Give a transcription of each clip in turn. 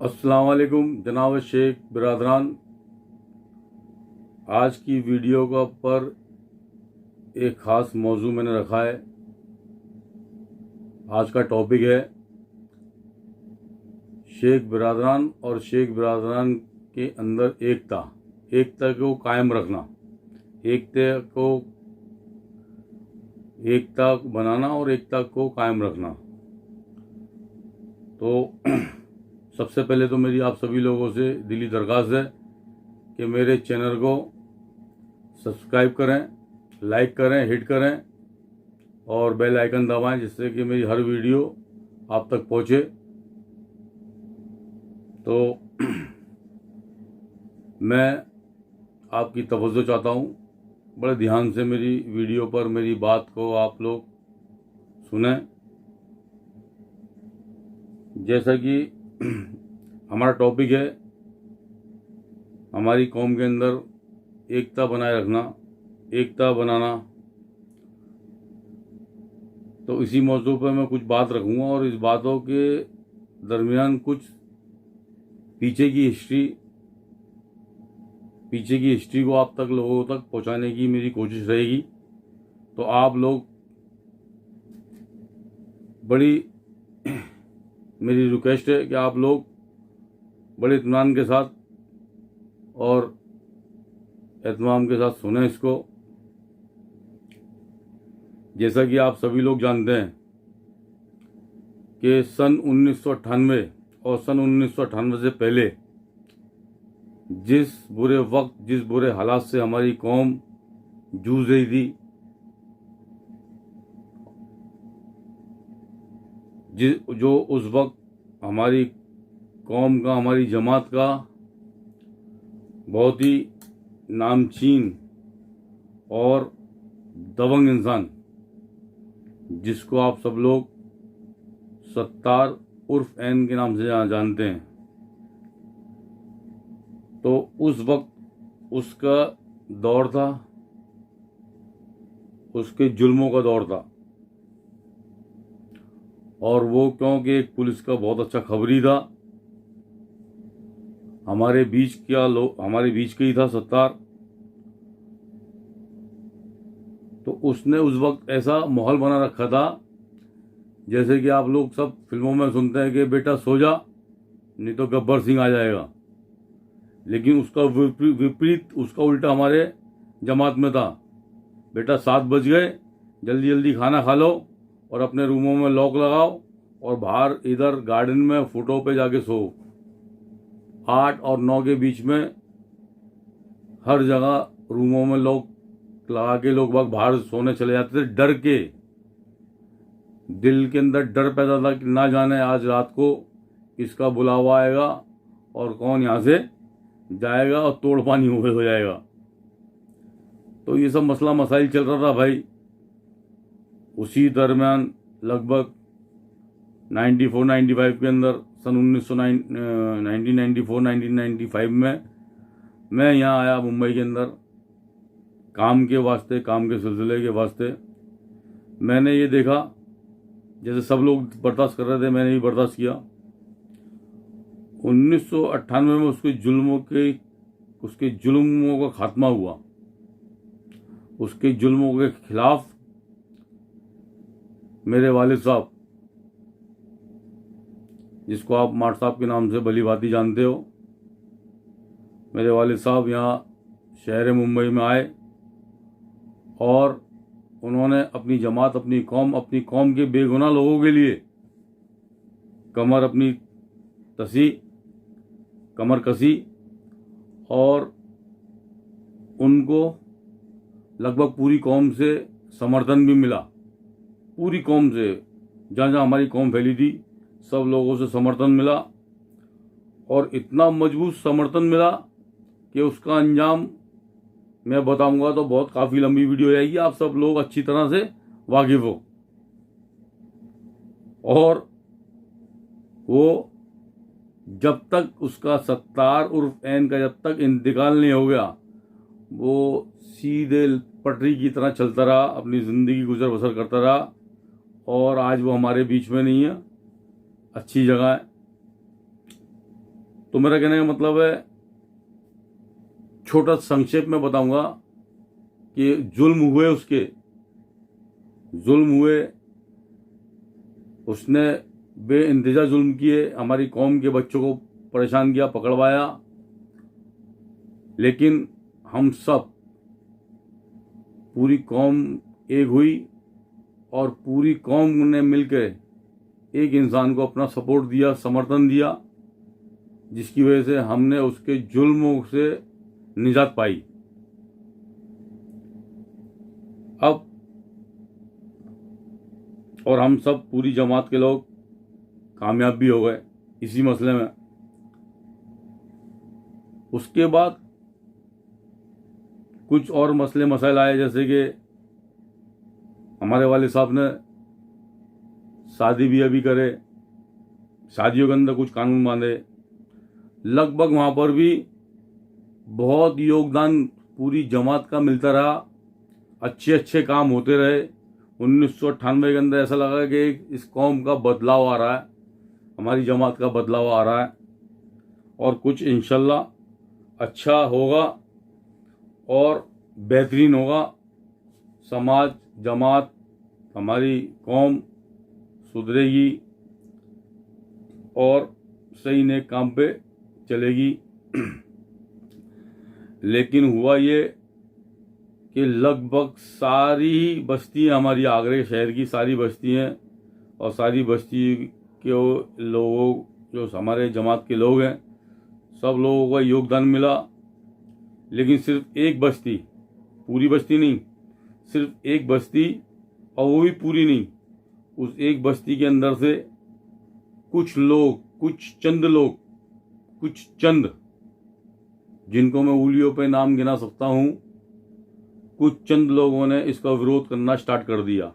अस्सलाम वालेकुम जनाब शेख बिरादरान। आज की वीडियो का पर एक ख़ास मौजू मैंने रखा है। आज का टॉपिक है शेख बिरादरान और शेख बिरादरान के अंदर एकता को कायम रखना, एकता बनाना और एकता को कायम रखना। तो सबसे पहले तो मेरी आप सभी लोगों से दिली दरख्वास्त है कि मेरे चैनल को सब्सक्राइब करें, लाइक करें, हिट करें और बेल आइकन दबाएं, जिससे कि मेरी हर वीडियो आप तक पहुंचे। तो मैं आपकी तवज्जो चाहता हूं, बड़े ध्यान से मेरी वीडियो पर मेरी बात को आप लोग सुने। जैसा कि हमारा टॉपिक है हमारी कौम के अंदर एकता बनाए रखना, एकता बनाना, तो इसी मौजू पर मैं कुछ बात रखूंगा और इस बातों के दरमियान कुछ पीछे की हिस्ट्री को आप तक लोगों तक पहुंचाने की मेरी कोशिश रहेगी। तो आप लोग बड़ी मेरी रिक्वेस्ट है कि आप लोग बड़े इत्मीनान के साथ और एहतमाम के साथ सुने इसको। जैसा कि आप सभी लोग जानते हैं कि सन 1998 और सन 1998 से पहले जिस बुरे हालात से हमारी कौम जूझ रही थी, जो उस वक्त हमारी कौम का, हमारी जमात का बहुत ही नामचीन और दबंग इंसान, जिसको आप सब लोग सत्तार उर्फ एन के नाम से जानते हैं, तो उस वक्त उसका दौर था, उसके जुल्मों का दौर था। और वो क्योंकि एक पुलिस का बहुत अच्छा खबरी था, हमारे बीच का ही था सत्तार। तो उसने उस वक्त ऐसा माहौल बना रखा था, जैसे कि आप लोग सब फिल्मों में सुनते हैं कि बेटा सो जा नहीं तो गब्बर सिंह आ जाएगा। लेकिन उसका विपरीत, उसका उल्टा हमारे जमात में था। बेटा 7 बज गए, जल्दी जल्दी खाना खा लो और अपने रूमों में लॉक लगाओ और बाहर इधर गार्डन में फुटों पे जाके सो। 8 और 9 के बीच में हर जगह रूमों में लॉक लगा के लोग बाहर सोने चले जाते थे, डर के। दिल के अंदर डर पैदा था कि ना जाने आज रात को किसका बुलावा आएगा और कौन यहाँ से जाएगा और तोड़ पानी हो जाएगा। तो ये सब मसला मसाइल चल रहा था भाई। उसी दरमियान लगभग 94-95 के अंदर, सन 1995 में मैं यहाँ आया मुंबई के अंदर काम के सिलसिले के वास्ते। मैंने ये देखा, जैसे सब लोग बर्दाश्त कर रहे थे, मैंने भी बर्दाश्त किया। 1998 में उसके जुल्मों का खात्मा हुआ। उसके जुल्मों के खिलाफ मेरे वालिद साहब, जिसको आप माट साहब के नाम से भली भांति जानते हो, मेरे वालिद साहब यहाँ शहर मुंबई में आए और उन्होंने अपनी जमात, अपनी कौम के बेगुनाह लोगों के लिए कमर कसी और उनको लगभग पूरी कौम से समर्थन भी मिला। पूरी कौम से, जहाँ जहाँ हमारी कौम फैली थी, सब लोगों से समर्थन मिला और इतना मजबूत समर्थन मिला कि उसका अंजाम मैं बताऊंगा तो बहुत काफ़ी लंबी वीडियो जाएगी, आप सब लोग अच्छी तरह से वाकिफ हो। और वो जब तक उसका सत्तार उर्फ एन का जब तक इंतकाल नहीं हो गया, वो सीधे पटरी की तरह चलता रहा, अपनी ज़िंदगी गुजर बसर करता रहा। और आज वो हमारे बीच में नहीं है, अच्छी जगह है। तो मेरा कहने का मतलब है, छोटा संक्षेप में बताऊंगा कि जुल्म हुए, जुल्म हुए, उसने बेइंतजा जुल्म किए, हमारी कौम के बच्चों को परेशान किया, पकड़वाया। लेकिन हम सब, पूरी कौम एक हुई और पूरी कौम ने मिलकर एक इंसान को अपना सपोर्ट दिया, समर्थन दिया, जिसकी वजह से हमने उसके जुल्मों से निजात पाई। अब और हम सब, पूरी जमात के लोग कामयाब भी हो गए इसी मसले में। उसके बाद कुछ और मसले मसाइल आए, जैसे कि हमारे वाले साहब ने शादी भी अभी करे, शादियों के अंदर कुछ कानून बांधे। लगभग वहाँ पर भी बहुत योगदान पूरी जमात का मिलता रहा, अच्छे अच्छे काम होते रहे। 1998 के अंदर ऐसा लगा कि इस कौम का बदलाव आ रहा है, हमारी जमात का बदलाव आ रहा है, और कुछ इंशाल्लाह अच्छा होगा और बेहतरीन होगा। समाज, जमात, हमारी कौम सुधरेगी और सही नेक काम पे चलेगी। लेकिन हुआ ये कि लगभग सारी बस्तियाँ, हमारी आगरे शहर की सारी बस्तियाँ और सारी बस्ती के लोगों, जो हमारे जमात के लोग हैं, सब लोगों का योगदान मिला। लेकिन सिर्फ एक बस्ती, पूरी बस्ती नहीं, सिर्फ एक बस्ती, और वो भी पूरी नहीं, उस एक बस्ती के अंदर से कुछ लोग, कुछ चंद, जिनको मैं उंगलियों पे नाम गिना सकता हूँ, कुछ चंद लोगों ने इसका विरोध करना स्टार्ट कर दिया।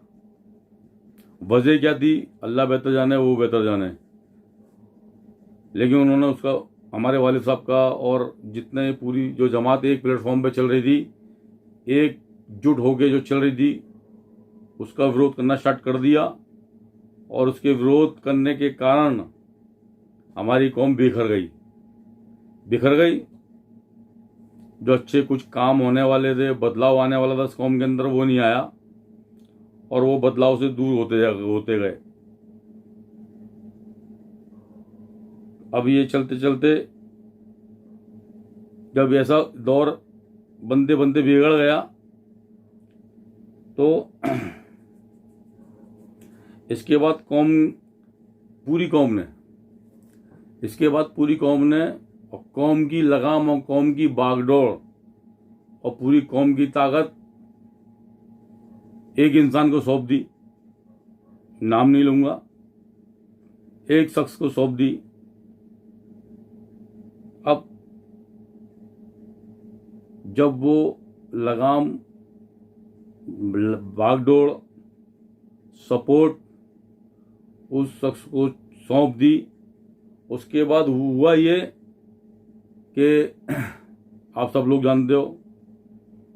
वजह क्या थी, अल्लाह बेहतर जाने, वो बेहतर जाने। लेकिन उन्होंने उसका, हमारे वालिद साहब का और जितने पूरी जो जमात एक प्लेटफॉर्म पे चल रही थी, एकजुट होके जो चल रही थी, उसका विरोध करना स्टार्ट कर दिया। और उसके विरोध करने के कारण हमारी कौम बिखर गई। जो अच्छे कुछ काम होने वाले थे, बदलाव आने वाला था इस कौम के अंदर, वो नहीं आया, और वो बदलाव से दूर होते गए। अब ये चलते चलते जब ऐसा दौर बनते बनते बिगड़ गया, तो इसके बाद पूरी कौम ने और कौम की लगाम और कौम की बागडोर और पूरी कौम की ताकत एक इंसान को सौंप दी। नाम नहीं लूंगा, एक शख्स को सौंप दी। अब जब वो लगाम, बागडोर, सपोर्ट उस शख्स को सौंप दी, उसके बाद हुआ ये कि आप सब लोग जानते हो,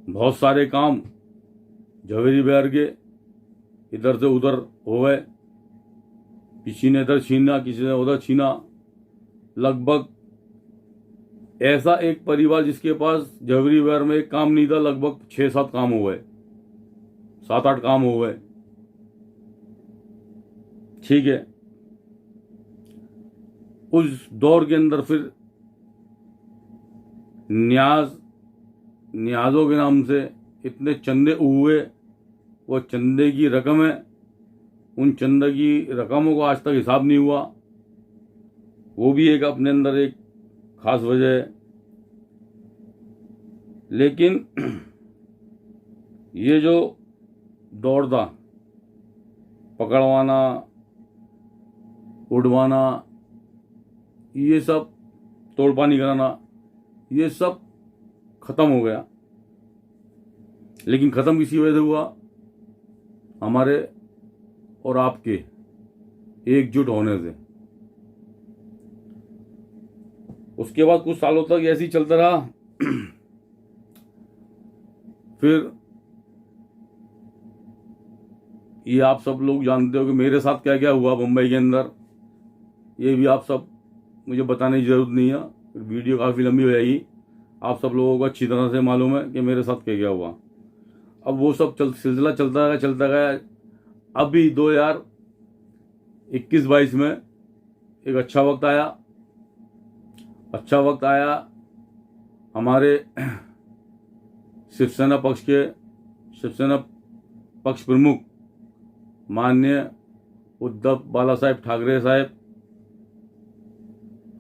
बहुत सारे काम जवेरी बयार के इधर से उधर हो गए। किसी ने इधर छीना, किसी ने उधर छीना। लगभग ऐसा एक परिवार जिसके पास जवेरी बयार में एक काम नहीं था, लगभग 6-7 काम हो गए, 7-8 काम हो गए। ठीक है, उस दौर के अंदर फिर न्याजों के नाम से इतने चंदे हुए, वो चंदे की रकम है, उन चंदे की रकमों को आज तक हिसाब नहीं हुआ। वो भी एक अपने अंदर एक खास वजह है। लेकिन ये जो दौर था, पकड़वाना, उड़वाना, ये सब तोड़पानी कराना, ये सब खत्म हो गया। लेकिन खत्म किसी वजह से हुआ, हमारे और आपके एकजुट होने से। उसके बाद कुछ सालों तक ऐसे ही चलता रहा। फिर ये आप सब लोग जानते हो कि मेरे साथ क्या क्या हुआ मुंबई के अंदर, ये भी आप सब मुझे बताने की ज़रूरत नहीं है, वीडियो काफ़ी लंबी हो जाएगी। आप सब लोगों को अच्छी तरह से मालूम है कि मेरे साथ क्या क्या हुआ। अब वो सब सिलसिला चलता गया। अभी 2021-22 में एक अच्छा वक्त आया हमारे शिवसेना पक्ष प्रमुख माननीय उद्धव बाला साहेब ठाकरे साहब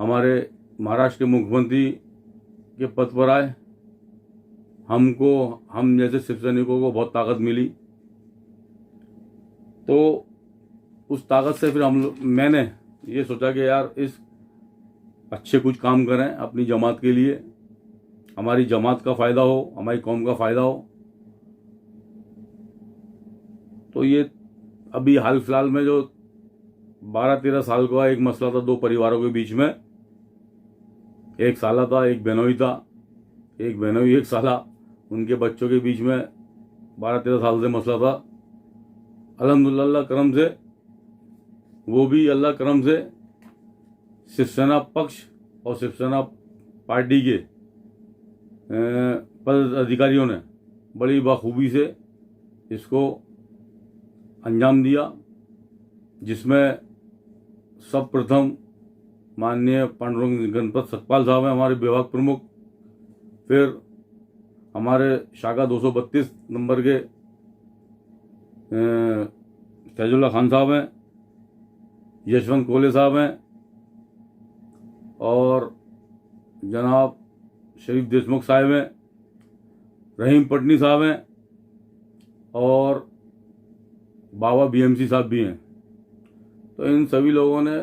हमारे महाराष्ट्र के मुख्यमंत्री के पद पर आए। हम जैसे शिव सैनिकों को बहुत ताकत मिली। तो उस ताकत से फिर मैंने ये सोचा कि यार इस अच्छे कुछ काम करें अपनी जमात के लिए, हमारी जमात का फ़ायदा हो, हमारी कौम का फ़ायदा हो। तो ये अभी हाल फिलहाल में जो 12-13 साल का एक मसला था 2 परिवारों के बीच में, एक साला था, एक बहनोई था, एक बहनोई एक साला, उनके बच्चों के बीच में 12-13 साल से मसला था। अल्हम्दुलिल्लाह करम से वो भी अल्लाह करम से शिवसेना पक्ष और शिवसेना पार्टी के पद अधिकारियों ने बड़ी बखूबी से इसको अंजाम दिया, जिसमें सर्वप्रथम माननीय पांडुरंग गणपत सतपाल साहब हैं हमारे विभाग प्रमुख। फिर हमारे शाखा 232 नंबर के फैजुल्ला खान साहब हैं, यशवंत कोले साहब हैं और जनाब शरीफ देशमुख साहब हैं, रहीम पटनी साहब हैं और बाबा बीएमसी साहब भी हैं। तो इन सभी लोगों ने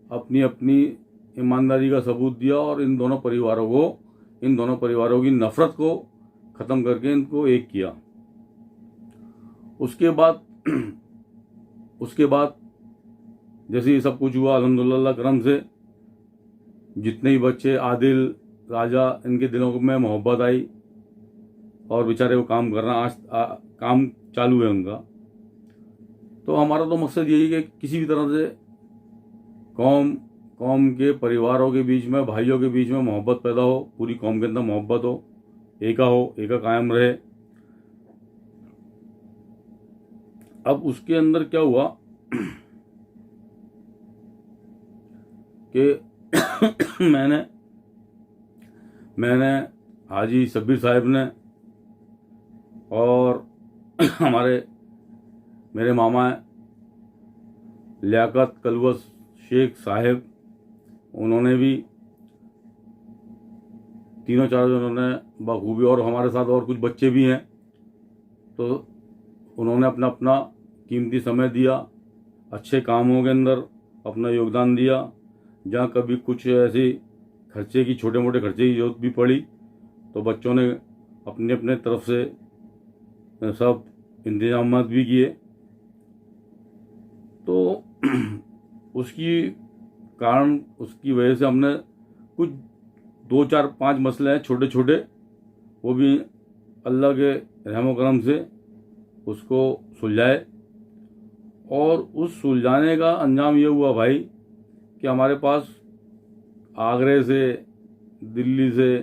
अपनी अपनी ईमानदारी का सबूत दिया और इन दोनों परिवारों की नफरत को ख़त्म करके इनको एक किया। उसके बाद जैसे ये सब कुछ हुआ अल्हम्दुलिल्लाह करम से जितने भी बच्चे आदिल राजा इनके दिलों में मोहब्बत आई और बेचारे वो काम करना काम चालू है उनका। तो हमारा तो मकसद यही है कि किसी भी तरह से कौम के परिवारों के बीच में, भाइयों के बीच में मोहब्बत पैदा हो, पूरी कौम के अंदर मोहब्बत हो, एका कायम रहे। अब उसके अंदर क्या हुआ कि मैंने हाजी शब्बीर साहब ने और मेरे मामा लियाकत कलवस शेख साहब, उन्होंने भी तीनों चार जनों ने बखूबी, और हमारे साथ और कुछ बच्चे भी हैं, तो उन्होंने अपना अपना कीमती समय दिया, अच्छे कामों के अंदर अपना योगदान दिया। जहाँ कभी कुछ ऐसी छोटे मोटे खर्चे की जरूरत भी पड़ी तो बच्चों ने अपने अपने तरफ से सब इंतजाम भी किए। तो उसकी वजह से हमने कुछ 2-4-5 मसले हैं छोटे छोटे, वो भी अल्लाह के रहमो करम से उसको सुलझाए। और उस सुलझाने का अंजाम ये हुआ भाई कि हमारे पास आगरे से, दिल्ली से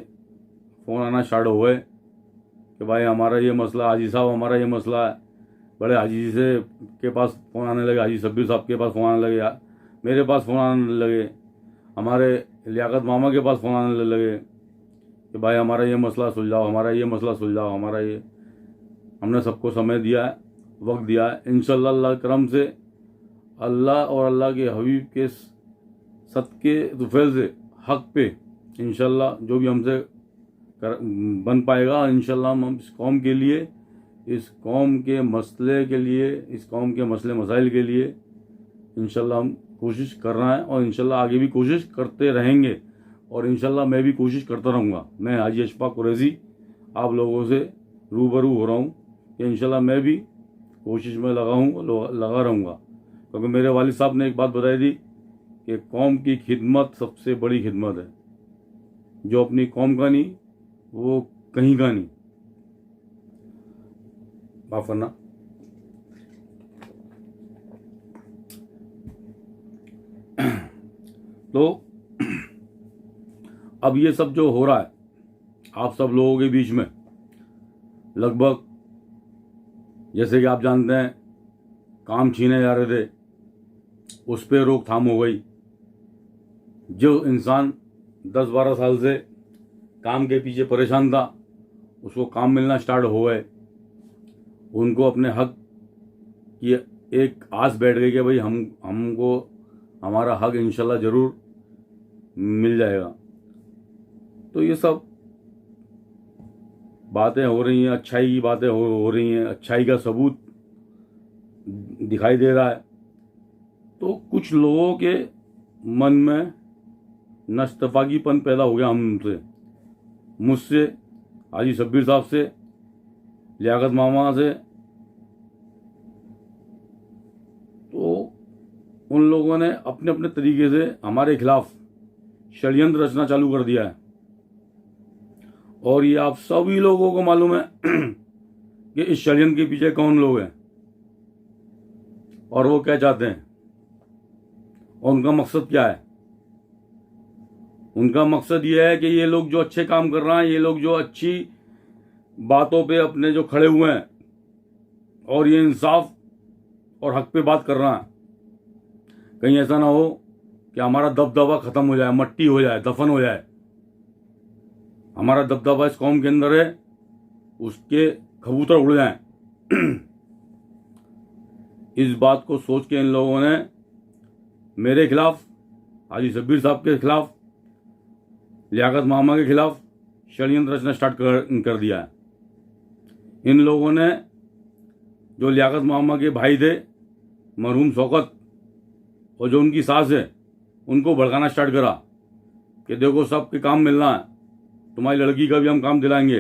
फ़ोन आना स्टार्ट हो गए कि भाई हमारा ये मसला, हाजी साहब हमारा ये मसला है। बड़े हाजी जी से के पास फ़ोन आने लगे, हाजी शब्बीर साहब के पास फ़ोन आने लगे, मेरे पास फ़ोन आने लगे, हमारे लियाकत मामा के पास फ़ोन आने लगे कि भाई हमारा ये मसला सुलझाओ, हमारा ये मसला सुलझाओ, हमारा ये। हमने सबको समय दिया है, वक्त दिया है। इंशाअल्लाह अल्लाह करम से अल्लाह और अल्लाह के हबीब के सदके तुफैल से हक पे इंशाअल्लाह जो भी हमसे बन पाएगा, इंशाअल्लाह हम इस कौम के लिए, इस कौम के मसले के लिए, इस कौम के मसले मसाइल के लिए इंशाअल्लाह हम कोशिश कर रहे हैं और इंशाअल्लाह आगे भी कोशिश करते रहेंगे। और इंशाअल्लाह मैं भी कोशिश करता रहूँगा। मैं हाजी अशफाक कुरैशी आप लोगों से रूबरू हो रहा हूँ कि इंशाअल्लाह मैं भी कोशिश में लगा रहूँगा, क्योंकि मेरे वालिद साहब ने एक बात बताई थी कि कौम की खिदमत सबसे बड़ी खिदमत है। जो अपनी कौम का नहीं वो कहीं का नहीं। माफ करना। तो अब ये सब जो हो रहा है आप सब लोगों के बीच में, लगभग जैसे कि आप जानते हैं काम छीने जा रहे थे, उस पर रोकथाम हो गई। जो इंसान 10-12 साल से काम के पीछे परेशान था, उसको काम मिलना स्टार्ट हो गए। उनको अपने हक की एक आस बैठ गई कि भाई हमको हमारा हक इंशाल्लाह ज़रूर मिल जाएगा। तो ये सब बातें हो रही हैं, अच्छाई की बातें हो रही हैं, अच्छाई का सबूत दिखाई दे रहा है। तो कुछ लोगों के मन में नस्तफाकीपन पैदा हो गया मुझसे, हाजी शब्बीर साहब से, लियाकत मामा से। तो उन लोगों ने अपने अपने तरीके से हमारे खिलाफ षड्यंत्र रचना चालू कर दिया है। और ये आप सभी लोगों को मालूम है कि इस षड्यंत्र के पीछे कौन लोग हैं और वो क्या चाहते हैं और उनका मकसद क्या है। उनका मकसद ये है कि ये लोग जो अच्छे काम कर रहे हैं, ये लोग जो अच्छी बातों पे अपने जो खड़े हुए हैं और ये इंसाफ और हक पे बात कर रहा है, कहीं ऐसा ना हो कि हमारा दबदबा खत्म हो जाए, मट्टी हो जाए, दफन हो जाए। हमारा दबदबा इस कौम के अंदर है, उसके कबूतर उड़ जाएं। इस बात को सोच के इन लोगों ने मेरे खिलाफ, हाजी शब्बीर साहब के खिलाफ, लियाकत मामा के खिलाफ षड्यंत्र रचना स्टार्ट कर दिया है। इन लोगों ने जो लियाकत मामा के भाई थे मरहूम शौकत और जो उनकी सास है, उनको भड़काना स्टार्ट करा कि देखो सबके काम मिलना है, तुम्हारी लड़की का भी हम काम दिलाएंगे।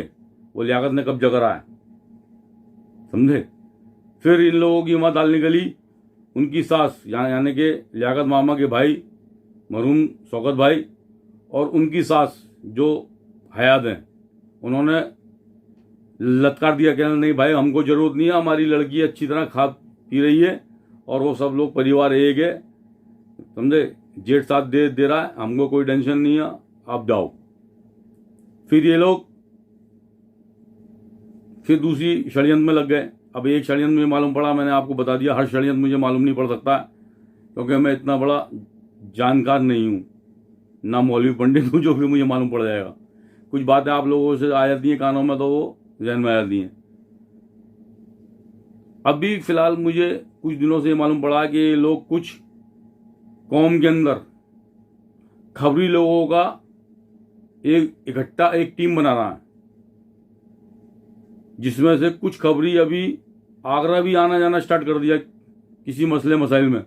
वो लियाकत ने कब्जा करा है, समझे। फिर इन लोगों की माँ दाल निकली, उनकी सास यानी कि लियाकत मामा के भाई मरहूम शौकत भाई और उनकी सास जो हयात हैं, उन्होंने लतकार दिया कि नहीं भाई हमको ज़रूरत नहीं है, हमारी लड़की अच्छी तरह खा पी रही है और वो सब लोग परिवार एक है, समझे। जेठ साथ दे रहा है, हमको कोई टेंशन नहीं है, आप जाओ। फिर ये लोग फिर दूसरी षड्यंत्र में लग गए। अब एक षड्यंत्र मुझे मालूम पड़ा, मैंने आपको बता दिया। हर षड्यंत्र मुझे मालूम नहीं पड़ सकता क्योंकि मैं इतना बड़ा जानकार नहीं हूँ, ना मौलवी पंडित हूँ जो भी मुझे मालूम पड़ जाएगा। कुछ बातें आप लोगों से आ जाती हैं कानों में तो वो जहन में आ जाती हैं। अभी फिलहाल मुझे कुछ दिनों से मालूम पड़ा कि ये लोग कुछ कौम के अंदर खबरी लोगों का इकट्ठा एक टीम बना रहा है, जिसमें से कुछ खबरी अभी आगरा भी आना जाना स्टार्ट कर दिया किसी मसले मसाइल में।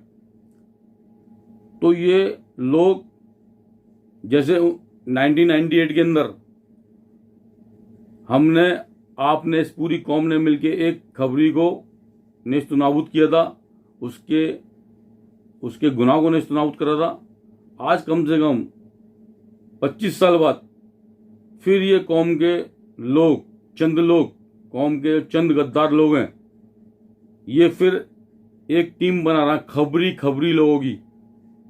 तो ये लोग जैसे 1998 के अंदर आपने इस पूरी कौम ने मिलके एक खबरी को नेस्त नाबूद किया था, उसके गुनाह को नेस्त नाबूद करा था। आज कम से कम 25 साल बाद फिर ये कौम के लोग, चंद लोग, कौम के चंद गद्दार लोग हैं, ये फिर एक टीम बना रहा खबरी लोगों की,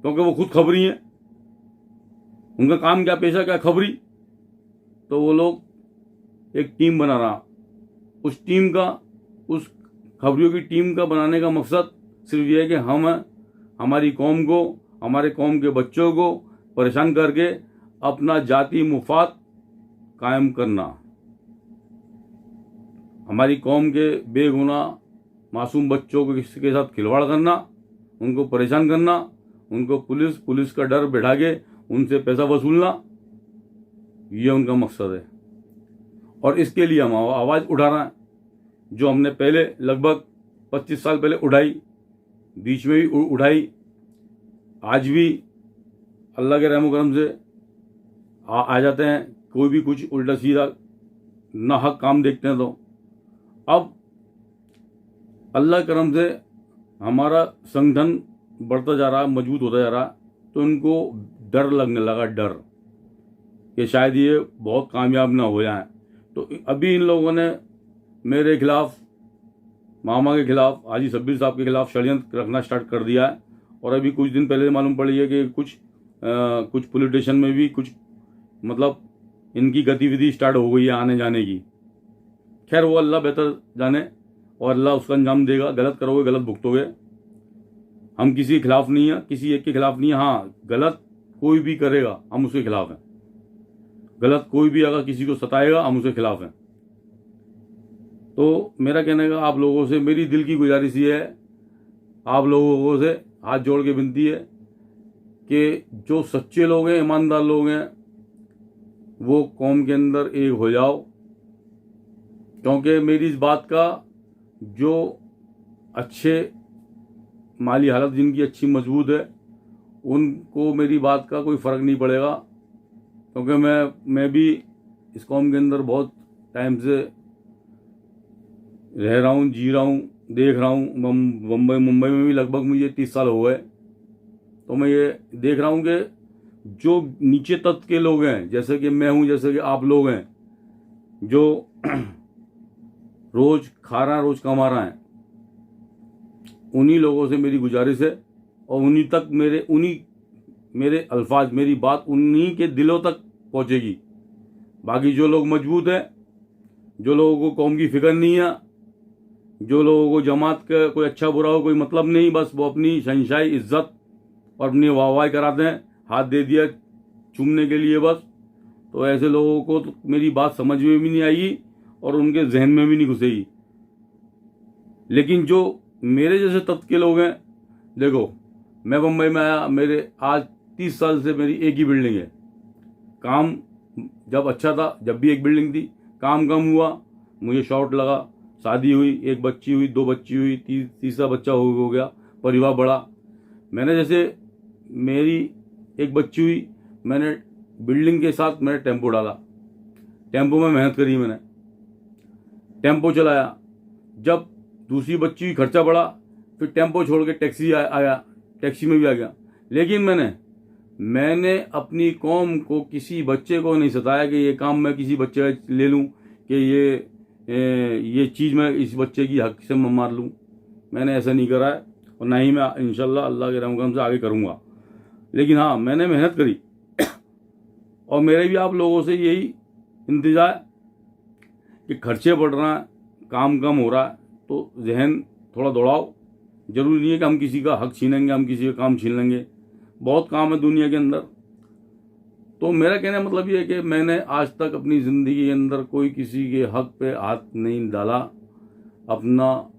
क्योंकि वो खुद खबरी हैं। उनका काम क्या, पेशा क्या, खबरी। तो वो लोग एक टीम बना रहा। उस खबरियों की टीम का बनाने का मकसद सिर्फ ये है कि हमारी कौम को, हमारे कौम के बच्चों को परेशान करके अपना जाति मुफाद कायम करना, हमारी कौम के बेगुनाह मासूम बच्चों को के साथ खिलवाड़ करना, उनको परेशान करना, उनको पुलिस का डर बैठा के उनसे पैसा वसूलना, ये उनका मकसद है। और इसके लिए हम आवाज़ उठा रहे हैं, जो हमने पहले लगभग 25 साल पहले उठाई, बीच में भी उठाई, आज भी अल्लाह के रहम करम से आ जाते हैं। कोई भी कुछ उल्टा सीधा ना हक काम देखते हैं तो अब अल्लाह के करम से हमारा संगठन बढ़ता जा रहा है, मजबूत होता जा रहा है। तो इनको डर लगने लगा, डर कि शायद ये बहुत कामयाब ना हो जाए। तो अभी इन लोगों ने मेरे खिलाफ, मामा के खिलाफ, हाजी शब्बीर साहब के खिलाफ षड्यंत्र रखना स्टार्ट कर दिया है। और अभी कुछ दिन पहले मालूम पड़ी है कि कुछ पुलिस स्टेशन में भी कुछ मतलब इनकी गतिविधि स्टार्ट हो गई है आने जाने की। खैर वो अल्लाह बेहतर जाने और अल्लाह उसका अंजाम देगा। गलत करोगे गलत भुगतोगे। हम किसी के खिलाफ नहीं है, किसी एक के खिलाफ नहीं है। हाँ, गलत कोई भी करेगा हम उसके खिलाफ हैं। गलत कोई भी अगर किसी को सताएगा हम उसके खिलाफ हैं। तो मेरा कहने का आप लोगों से मेरी दिल की गुजारिश ये है, आप लोगों से हाथ जोड़ के विनती है कि जो सच्चे लोग हैं, ईमानदार लोग हैं, वो कौम के अंदर एक हो जाओ। क्योंकि मेरी इस बात का जो अच्छे माली हालत जिनकी अच्छी मजबूत है उनको मेरी बात का कोई फ़र्क नहीं पड़ेगा। क्योंकि मैं भी इस कौम के अंदर बहुत टाइम से रह रहा हूँ, जी रहा हूँ, देख रहा हूँ। मुंबई में भी लगभग मुझे 30 साल हो गए। तो मैं ये देख रहा हूँ कि जो नीचे तत्व के लोग हैं, जैसे कि मैं हूँ, जैसे कि आप लोग हैं, जो रोज़ खा रहा है, रोज़ कमा रहा है, उन्हीं लोगों से मेरी गुजारिश है और उन्हीं मेरे अल्फाज, मेरी बात उन्हीं के दिलों तक पहुँचेगी। बाकी जो लोग मजबूत हैं, जो लोगों को कौम की फिक्र नहीं है, जो लोगों को जमात का कोई अच्छा बुरा हो कोई मतलब नहीं, बस वो अपनी शहंशाही इज्जत और अपनी वाहवाही कराते हैं, हाथ दे दिया चूमने के लिए बस। तो ऐसे लोगों को तो मेरी बात समझ में भी नहीं आएगी और उनके जहन में भी नहीं घुसेगी। लेकिन जो मेरे जैसे तत्व के लोग हैं, देखो मैं मुंबई में आया, मेरे आज 30 साल से मेरी एक ही बिल्डिंग है। काम जब अच्छा था, जब भी एक बिल्डिंग थी, काम कम हुआ, मुझे शॉर्ट लगा, शादी हुई, एक बच्ची हुई, 2 बच्ची हुई, तीसरा बच्चा हो गया, परिवार बढ़ा। मैंने जैसे मेरी एक बच्ची हुई, मैंने बिल्डिंग के साथ मैंने टेम्पो डाला, टेम्पो में मेहनत करी, मैंने टेम्पो चलाया। जब दूसरी बच्ची हुई, खर्चा बढ़ा, फिर टेम्पो छोड़ के टैक्सी आया, टैक्सी में भी आ गया। लेकिन मैंने अपनी कौम को, किसी बच्चे को नहीं सताया कि ये काम मैं किसी बच्चे का ले लूँ, कि ये चीज़ मैं इस बच्चे की हक से मार लूँ। मैंने ऐसा नहीं करा है और ना ही मैं इंशाल्लाह अल्लाह के रहम से आगे करूँगा। लेकिन हाँ, मैंने मेहनत करी और मेरे भी आप लोगों से यही इंतज़ार कि खर्चे बढ़ रहा है, काम कम हो रहा है, तो जहन थोड़ा दौड़ाओ। जरूरी नहीं है कि हम किसी का हक छीनेंगे, हम किसी का काम छीन लेंगे। बहुत काम है दुनिया के अंदर। तो मेरा कहने का मतलब ये है कि मैंने आज तक अपनी ज़िंदगी के अंदर कोई किसी के हक पे हाथ नहीं डाला, अपना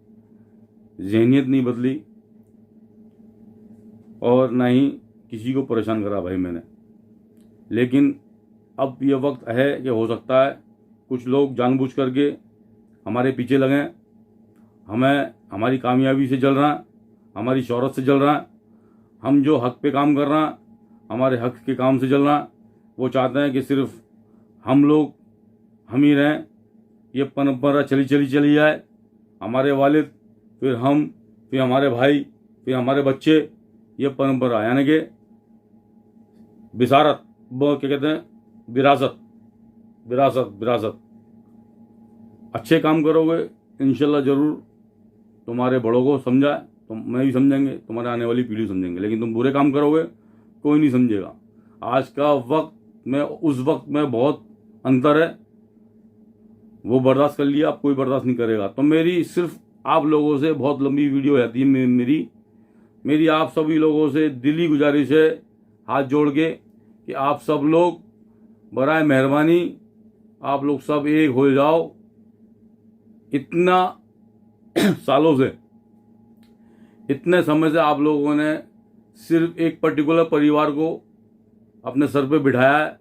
जहनियत नहीं बदली और ना ही किसी को परेशान करा भाई मैंने। लेकिन अब ये वक्त है कि हो सकता है कुछ लोग जानबूझ करके हमारे पीछे लगें, हमें हमारी कामयाबी से जल रहा है, हमारी शोहरत से जल रहा है, हम जो हक पे काम कर रहा है हमारे हक के काम से जल रहा है। वो चाहते हैं कि सिर्फ हम लोग हम ही रहें, ये परंपरा चली जाए, हमारे वालिद, फिर हम, फिर हमारे भाई, फिर हमारे बच्चे, ये परंपरा यानी कि बिसारत, वो क्या कहते हैं, विरासत। अच्छे काम करोगे इंशाल्लाह ज़रूर तुम्हारे बड़ों को समझाए, तो मैं भी समझेंगे, तुम्हारे आने वाली पीढ़ी समझेंगे। लेकिन तुम बुरे काम करोगे कोई नहीं समझेगा। आज का वक्त में उस वक्त में बहुत अंतर है। वो बर्दाश्त कर लिया, अब कोई बर्दाश्त नहीं करेगा। तो मेरी सिर्फ आप लोगों से, बहुत लंबी वीडियो रहती है मेरी आप सभी लोगों से दिली गुजारिश है, हाथ जोड़ के, कि आप सब लोग बराए मेहरबानी आप लोग सब एक हो जाओ। इतना सालों से, इतने समय से आप लोगों ने सिर्फ एक पर्टिकुलर परिवार को अपने सर पे बिठाया है,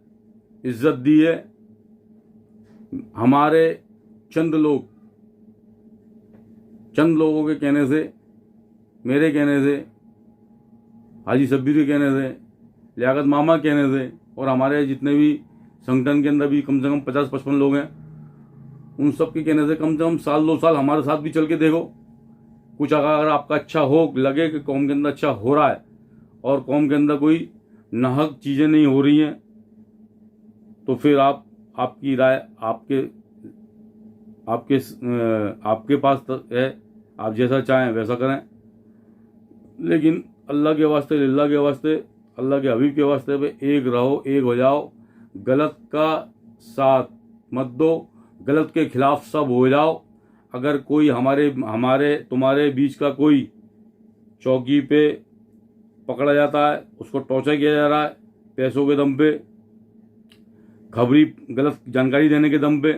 इज्जत दी है। हमारे चंद लोगों के कहने से, मेरे कहने से, हाजी सब्बीर के कहने से, लियाकत मामा के कहने से, और हमारे जितने भी संगठन के अंदर भी कम से कम 50-55 लोग हैं, उन सब के कहने से कम 1-2 साल हमारे साथ भी चल के देखो। कुछ अगर आपका अच्छा हो, लगे कि कौम के अंदर अच्छा हो रहा है और कौम के अंदर कोई नाहक चीज़ें नहीं हो रही हैं, तो फिर आपकी राय आपके पास है, आप जैसा चाहें वैसा करें। लेकिन अल्लाह के वास्ते, लिल्लाह के वास्ते, अल्लाह के हबीब के वास्ते पे एक रहो, एक हो जाओ। गलत का साथ मत दो, गलत के खिलाफ सब हो जाओ। अगर कोई हमारे तुम्हारे बीच का कोई चौकी पे पकड़ा जाता है, उसको टॉर्चर किया जा रहा है पैसों के दम पे, खबरी गलत जानकारी देने के दम पे,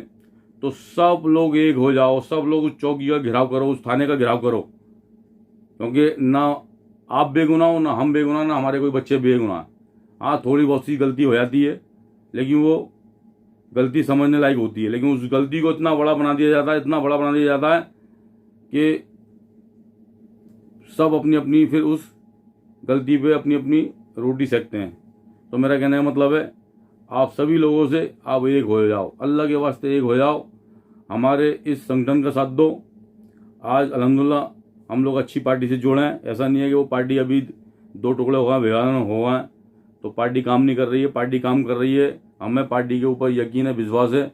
तो सब लोग एक हो जाओ, सब लोग उस चौकी का घेराव करो, उस थाने का घेराव करो। क्योंकि ना आप बेगुनाह हो, ना हम बेगुनाह, ना हमारे कोई बच्चे बेगुनाह। हाँ, थोड़ी बहुत सी गलती हो जाती है, लेकिन वो गलती समझने लायक होती है। लेकिन उस गलती को इतना बड़ा बना दिया जाता है, इतना बड़ा बना दिया जाता है कि सब अपनी अपनी फिर उस गलती पे अपनी अपनी रोटी सेकते हैं। तो मेरा कहने का मतलब है, आप सभी लोगों से आप एक हो जाओ, अल्लाह के वास्ते एक हो जाओ, हमारे इस संगठन का साथ दो। आज अल्हम्दुलिल्लाह हम लोग अच्छी पार्टी से जुड़े हैं। ऐसा नहीं है कि वो पार्टी अभी 2 टुकड़े हो गए, विभाजन हो गए तो पार्टी काम नहीं कर रही है। पार्टी काम कर रही है, हमें पार्टी के ऊपर यकीन है, विश्वास है।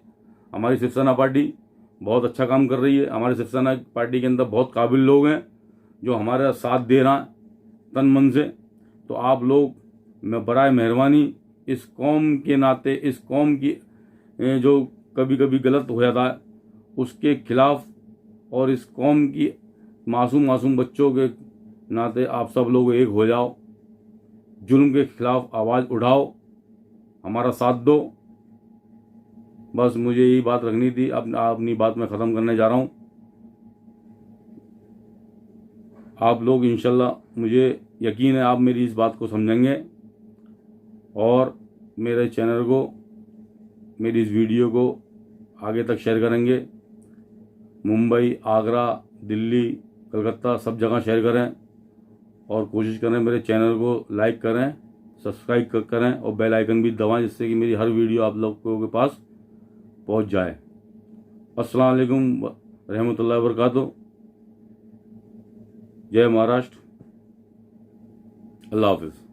हमारी शिवसेना पार्टी बहुत अच्छा काम कर रही है। हमारी शिवसेना पार्टी के अंदर बहुत काबिल लोग हैं जो हमारा साथ दे रहा है तन मन से। तो आप लोग मैं बराए मेहरबानी इस कौम के नाते, इस कौम की जो कभी कभी गलत हो जाता है उसके खिलाफ, और इस कौम की मासूम बच्चों के नाते आप सब लोग एक हो जाओ, जुल्म के खिलाफ आवाज़ उठाओ, हमारा साथ दो। बस मुझे यही बात रखनी थी। अब अपनी बात मैं ख़त्म करने जा रहा हूँ। आप लोग इंशाल्लाह, मुझे यकीन है आप मेरी इस बात को समझेंगे और मेरे चैनल को, मेरी इस वीडियो को आगे तक शेयर करेंगे। मुंबई, आगरा, दिल्ली, कलकत्ता सब जगह शेयर करें और कोशिश करें मेरे चैनल को लाइक करें, सब्सक्राइब करें और बेल आइकन भी दबाएं, जिससे कि मेरी हर वीडियो आप लोगों के पास पहुंच जाए। अस्सलाम वालेकुम रहमतुल्लाहि व बरकातुहू। जय महाराष्ट्र। अल्लाह हाफिज़।